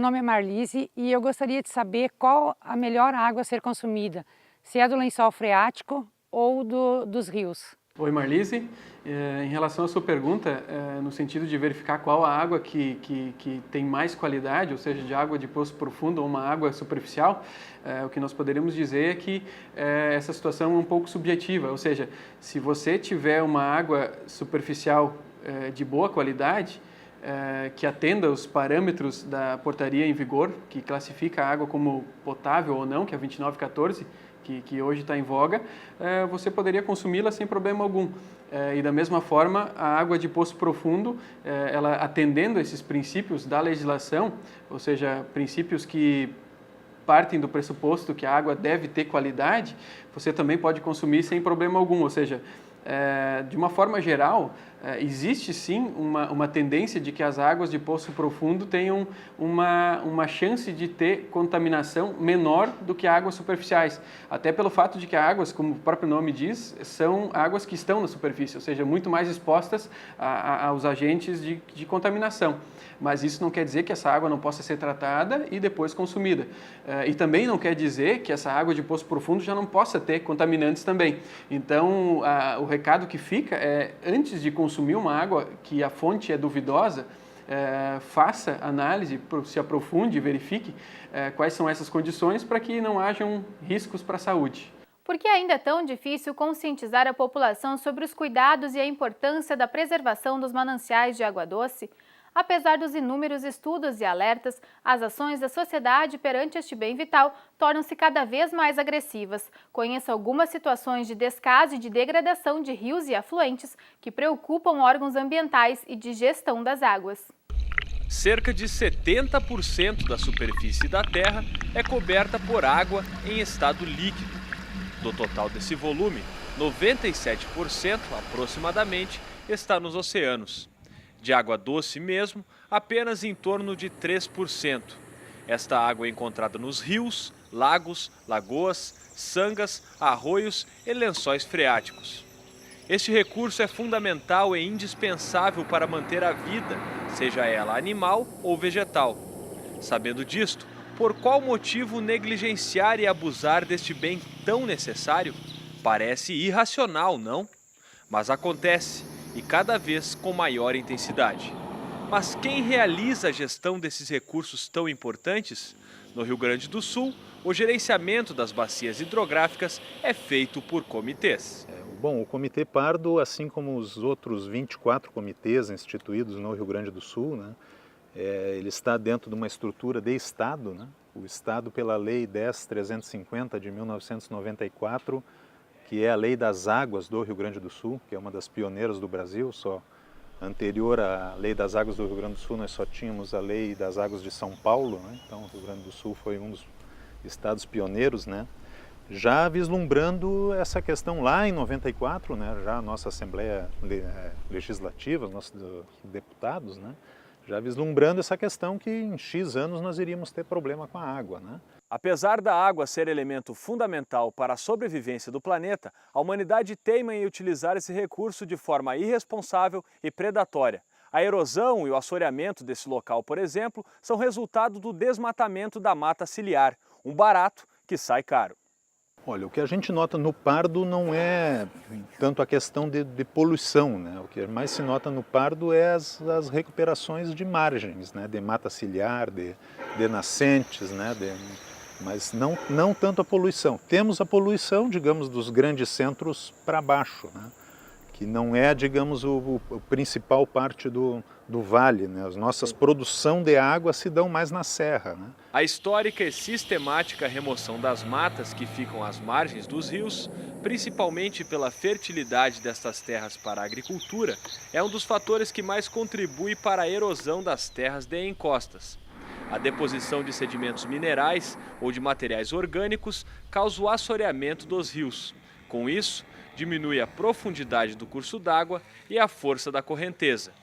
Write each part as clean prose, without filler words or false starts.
nome é Marlise e eu gostaria de saber qual a melhor água a ser consumida, se é do lençol freático ou dos rios. Oi Marlise, em relação à sua pergunta, no sentido de verificar qual a água que tem mais qualidade, ou seja, de água de poço profundo ou uma água superficial, o que nós poderíamos dizer é que essa situação é um pouco subjetiva, ou seja, se você tiver uma água superficial de boa qualidade, que atenda os parâmetros da portaria em vigor, que classifica a água como potável ou não, que é a 2914, que hoje está em voga, você poderia consumi-la sem problema algum. E da mesma forma, a água de poço profundo, ela atendendo esses princípios da legislação, ou seja, princípios que partem do pressuposto que a água deve ter qualidade, você também pode consumir sem problema algum, ou seja, de uma forma geral, existe sim uma tendência de que as águas de poço profundo tenham uma chance de ter contaminação menor do que águas superficiais. Até pelo fato de que águas, como o próprio nome diz, são águas que estão na superfície, ou seja, muito mais expostas aos agentes de contaminação. Mas isso não quer dizer que essa água não possa ser tratada e depois consumida. E também não quer dizer que essa água de poço profundo já não possa ter contaminantes também. Então, o recado que fica é, antes de consumir uma água que a fonte é duvidosa, faça análise, se aprofunde, verifique quais são essas condições para que não hajam riscos para a saúde. Por que ainda é tão difícil conscientizar a população sobre os cuidados e a importância da preservação dos mananciais de água doce? Apesar dos inúmeros estudos e alertas, as ações da sociedade perante este bem vital tornam-se cada vez mais agressivas. Conheça algumas situações de descaso e de degradação de rios e afluentes que preocupam órgãos ambientais e de gestão das águas. Cerca de 70% da superfície da Terra é coberta por água em estado líquido. Do total desse volume, 97% aproximadamente está nos oceanos. De água doce mesmo, apenas em torno de 3%. Esta água é encontrada nos rios, lagos, lagoas, sangas, arroios e lençóis freáticos. Este recurso é fundamental e indispensável para manter a vida, seja ela animal ou vegetal. Sabendo disto, por qual motivo negligenciar e abusar deste bem tão necessário? Parece irracional, não? Mas acontece. E cada vez com maior intensidade. Mas quem realiza a gestão desses recursos tão importantes? No Rio Grande do Sul, o gerenciamento das bacias hidrográficas é feito por comitês. Bom, o Comitê Pardo, assim como os outros 24 comitês instituídos no Rio Grande do Sul, né, ele está dentro de uma estrutura de Estado, né? O Estado, pela Lei 10.350 de 1994, que é a Lei das Águas do Rio Grande do Sul, que é uma das pioneiras do Brasil. Só anterior à Lei das Águas do Rio Grande do Sul, nós só tínhamos a Lei das Águas de São Paulo, né? Então o Rio Grande do Sul foi um dos estados pioneiros, né? Já vislumbrando essa questão lá em 94, né? Já a nossa Assembleia Legislativa, nossos deputados, né? Já vislumbrando essa questão que em X anos nós iríamos ter problema com a água, né? Apesar da água ser elemento fundamental para a sobrevivência do planeta, a humanidade teima em utilizar esse recurso de forma irresponsável e predatória. A erosão e o assoreamento desse local, por exemplo, são resultado do desmatamento da mata ciliar, um barato que sai caro. Olha, o que a gente nota no Pardo não é tanto a questão de poluição, né? O que mais se nota no Pardo é as recuperações de margens, né? De mata ciliar, de nascentes, né? Mas não tanto a poluição. Temos a poluição, digamos, dos grandes centros para baixo, né? Que não é, digamos, o principal parte do vale, né? As nossas produção de água se dão mais na serra, né? A histórica e sistemática remoção das matas que ficam às margens dos rios, principalmente pela fertilidade destas terras para a agricultura, é um dos fatores que mais contribui para a erosão das terras de encostas. A deposição de sedimentos minerais ou de materiais orgânicos causa o assoreamento dos rios. Com isso, diminui a profundidade do curso d'água e a força da correnteza.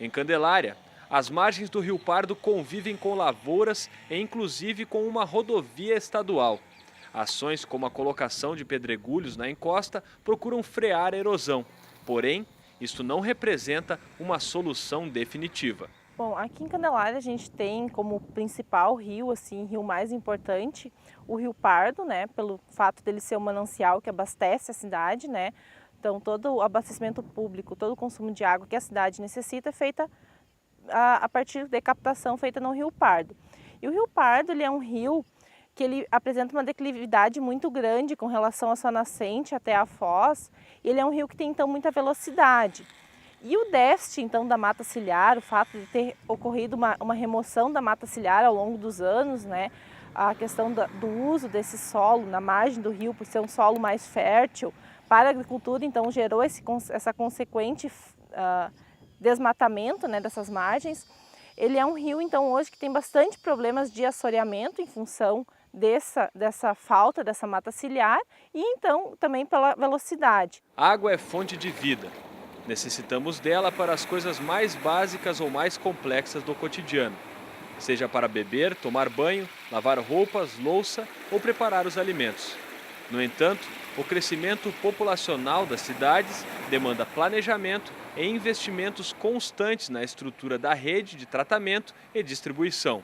Em Candelária, as margens do Rio Pardo convivem com lavouras e inclusive com uma rodovia estadual. Ações como a colocação de pedregulhos na encosta procuram frear a erosão. Porém, isto não representa uma solução definitiva. Bom, aqui em Candelária a gente tem como principal rio, assim, rio mais importante, o Rio Pardo, né, pelo fato dele ser um manancial que abastece a cidade, né. Então todo o abastecimento público, todo o consumo de água que a cidade necessita é feita a partir de captação feita no Rio Pardo. E o Rio Pardo, ele é um rio que ele apresenta uma declividade muito grande com relação à sua nascente até a foz. Ele é um rio que tem então muita velocidade. E o déficit, então, da mata ciliar, o fato de ter ocorrido uma remoção da mata ciliar ao longo dos anos, né? A questão do uso desse solo na margem do rio, por ser um solo mais fértil para a agricultura, então gerou essa consequente desmatamento, né, dessas margens. Ele é um rio, então, hoje que tem bastante problemas de assoreamento em função dessa falta dessa mata ciliar e, então, também pela velocidade. Água é fonte de vida. Necessitamos dela para as coisas mais básicas ou mais complexas do cotidiano, seja para beber, tomar banho, lavar roupas, louça ou preparar os alimentos. No entanto, o crescimento populacional das cidades demanda planejamento e investimentos constantes na estrutura da rede de tratamento e distribuição.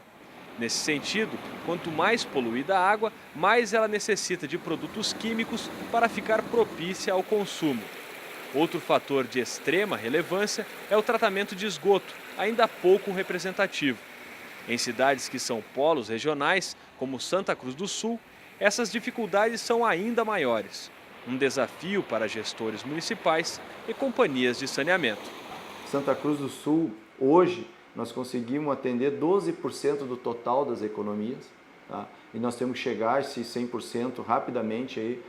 Nesse sentido, quanto mais poluída a água, mais ela necessita de produtos químicos para ficar propícia ao consumo. Outro fator de extrema relevância é o tratamento de esgoto, ainda pouco representativo. Em cidades que são polos regionais, como Santa Cruz do Sul, essas dificuldades são ainda maiores. Um desafio para gestores municipais e companhias de saneamento. Santa Cruz do Sul, hoje, nós conseguimos atender 12% do total das economias, tá? E nós temos que chegar a esse 100% rapidamente aí.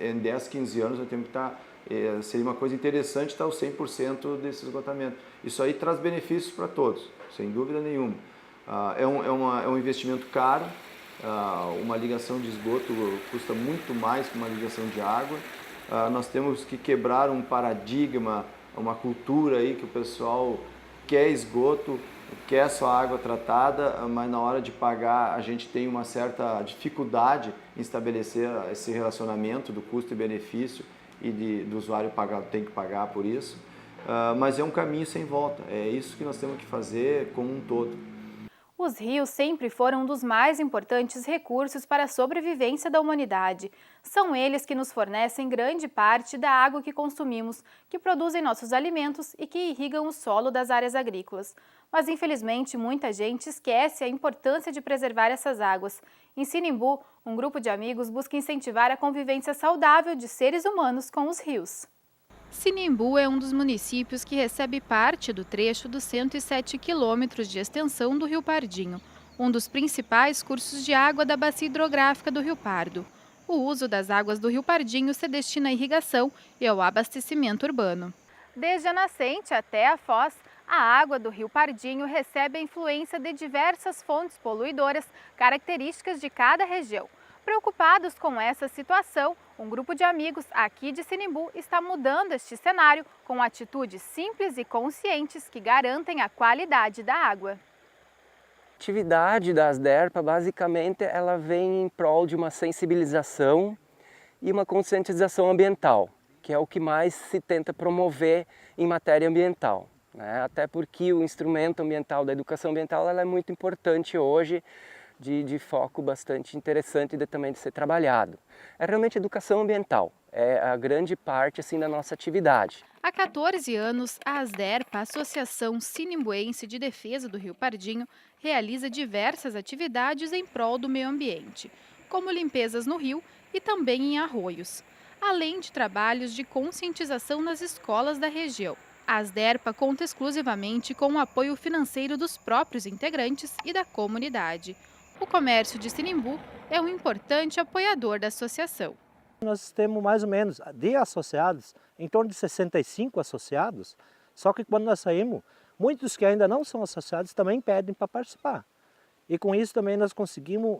Em 10, 15 anos, nós temos que estar, seria uma coisa interessante estar aos 100% desse esgotamento. Isso aí traz benefícios para todos, sem dúvida nenhuma. É um investimento caro, uma ligação de esgoto custa muito mais que uma ligação de água. Nós temos que quebrar um paradigma, uma cultura aí que o pessoal quer esgoto, quer só água tratada, mas na hora de pagar a gente tem uma certa dificuldade em estabelecer esse relacionamento do custo e benefício e do usuário tem que pagar por isso. Mas é um caminho sem volta, é isso que nós temos que fazer como um todo. Os rios sempre foram um dos mais importantes recursos para a sobrevivência da humanidade. São eles que nos fornecem grande parte da água que consumimos, que produzem nossos alimentos e que irrigam o solo das áreas agrícolas. Mas, infelizmente, muita gente esquece a importância de preservar essas águas. Em Sinimbu, um grupo de amigos busca incentivar a convivência saudável de seres humanos com os rios. Sinimbu é um dos municípios que recebe parte do trecho dos 107 quilômetros de extensão do Rio Pardinho, um dos principais cursos de água da bacia hidrográfica do Rio Pardo. O uso das águas do Rio Pardinho se destina à irrigação e ao abastecimento urbano. Desde a nascente até a foz, a água do Rio Pardinho recebe a influência de diversas fontes poluidoras, características de cada região. Preocupados com essa situação, um grupo de amigos aqui de Sinimbu está mudando este cenário com atitudes simples e conscientes que garantem a qualidade da água. A atividade da Asderpa, basicamente, ela vem em prol de uma sensibilização e uma conscientização ambiental, que é o que mais se tenta promover em matéria ambiental, né? Até porque o instrumento ambiental da educação ambiental ela é muito importante hoje, de foco bastante interessante também de ser trabalhado. É realmente educação ambiental, é a grande parte assim, da nossa atividade. Há 14 anos, a Asderpa, a Associação Sinimbuense de Defesa do Rio Pardinho, realiza diversas atividades em prol do meio ambiente, como limpezas no rio e também em arroios, além de trabalhos de conscientização nas escolas da região. A Asderpa conta exclusivamente com o apoio financeiro dos próprios integrantes e da comunidade. O comércio de Sinimbu é um importante apoiador da associação. Nós temos mais ou menos de associados, em torno de 65 associados, só que quando nós saímos, muitos que ainda não são associados também pedem para participar. E com isso também nós conseguimos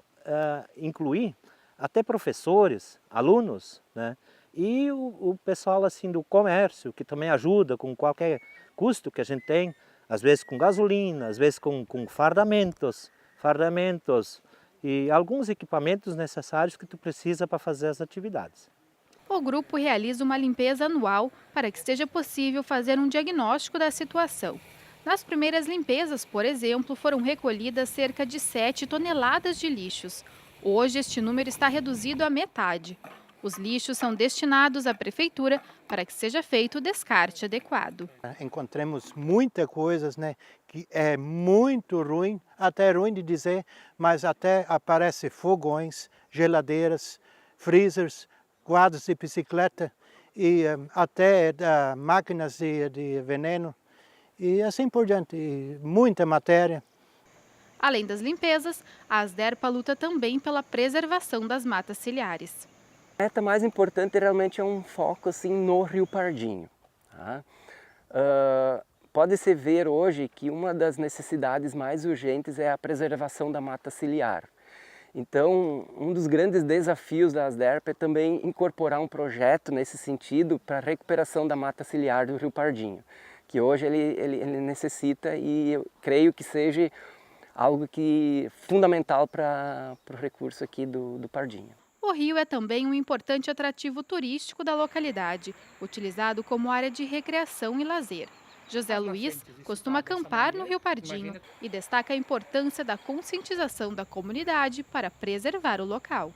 incluir até professores, alunos, né? E o pessoal assim, do comércio, que também ajuda com qualquer custo que a gente tem, às vezes com gasolina, às vezes com fardamentos e alguns equipamentos necessários que tu precisa para fazer as atividades. O grupo realiza uma limpeza anual para que seja possível fazer um diagnóstico da situação. Nas primeiras limpezas, por exemplo, foram recolhidas cerca de 7 toneladas de lixos. Hoje, este número está reduzido à metade. Os lixos são destinados à prefeitura para que seja feito o descarte adequado. Encontramos muitas coisas, né, que é muito ruim, até ruim de dizer, mas até aparece fogões, geladeiras, freezers, quadros de bicicleta e até máquinas de veneno e assim por diante, e muita matéria. Além das limpezas, a Asderpa luta também pela preservação das matas ciliares. A meta mais importante realmente é um foco assim, no Rio Pardinho. Tá? Pode-se ver hoje que uma das necessidades mais urgentes é a preservação da mata ciliar. Então, um dos grandes desafios da Asderpa é também incorporar um projeto nesse sentido para a recuperação da mata ciliar do Rio Pardinho, que hoje ele necessita e eu creio que seja algo fundamental para o recurso aqui do Pardinho. O rio é também um importante atrativo turístico da localidade, utilizado como área de recreação e lazer. José Luiz costuma acampar no Rio Pardinho e destaca a importância da conscientização da comunidade para preservar o local.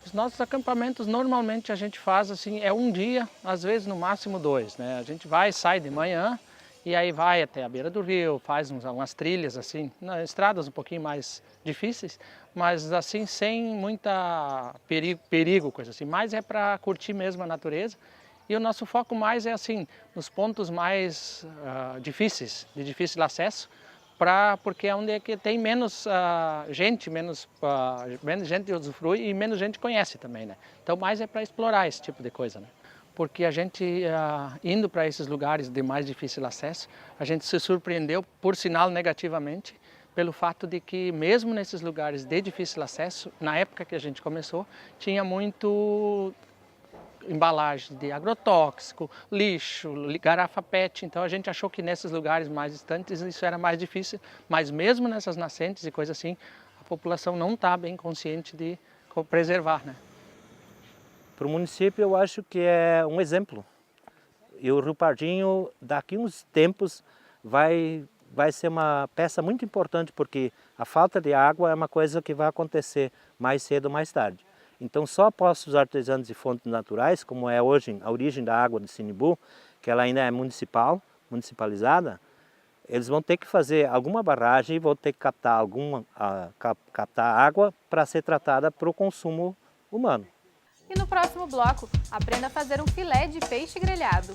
Os nossos acampamentos normalmente a gente faz assim, é um dia, às vezes no máximo 2, né? A gente sai de manhã e aí vai até a beira do rio, faz umas trilhas assim, estradas um pouquinho mais difíceis, mas assim sem muita perigo, coisa assim, mais é para curtir mesmo a natureza. E o nosso foco mais é assim, nos pontos mais difíceis, de difícil acesso, porque é onde é que tem menos gente, menos gente usufrui e menos gente conhece também, né? Então mais é para explorar esse tipo de coisa, né? Porque a gente, indo para esses lugares de mais difícil acesso, a gente se surpreendeu, por sinal negativamente, pelo fato de que mesmo nesses lugares de difícil acesso, na época que a gente começou, tinha muito embalagem de agrotóxico, lixo, garrafa PET, então a gente achou que nesses lugares mais distantes isso era mais difícil, mas mesmo nessas nascentes e coisas assim, a população não está bem consciente de preservar, né? Para o município eu acho que é um exemplo. E o Rio Pardinho, daqui uns tempos, vai ser uma peça muito importante, porque a falta de água é uma coisa que vai acontecer mais cedo ou mais tarde. Então só postos artesianos e fontes naturais, como é hoje a origem da água do Sinibu, que ela ainda é municipalizada, eles vão ter que fazer alguma barragem e vão ter que captar água para ser tratada para o consumo humano. E no próximo bloco, aprenda a fazer um filé de peixe grelhado.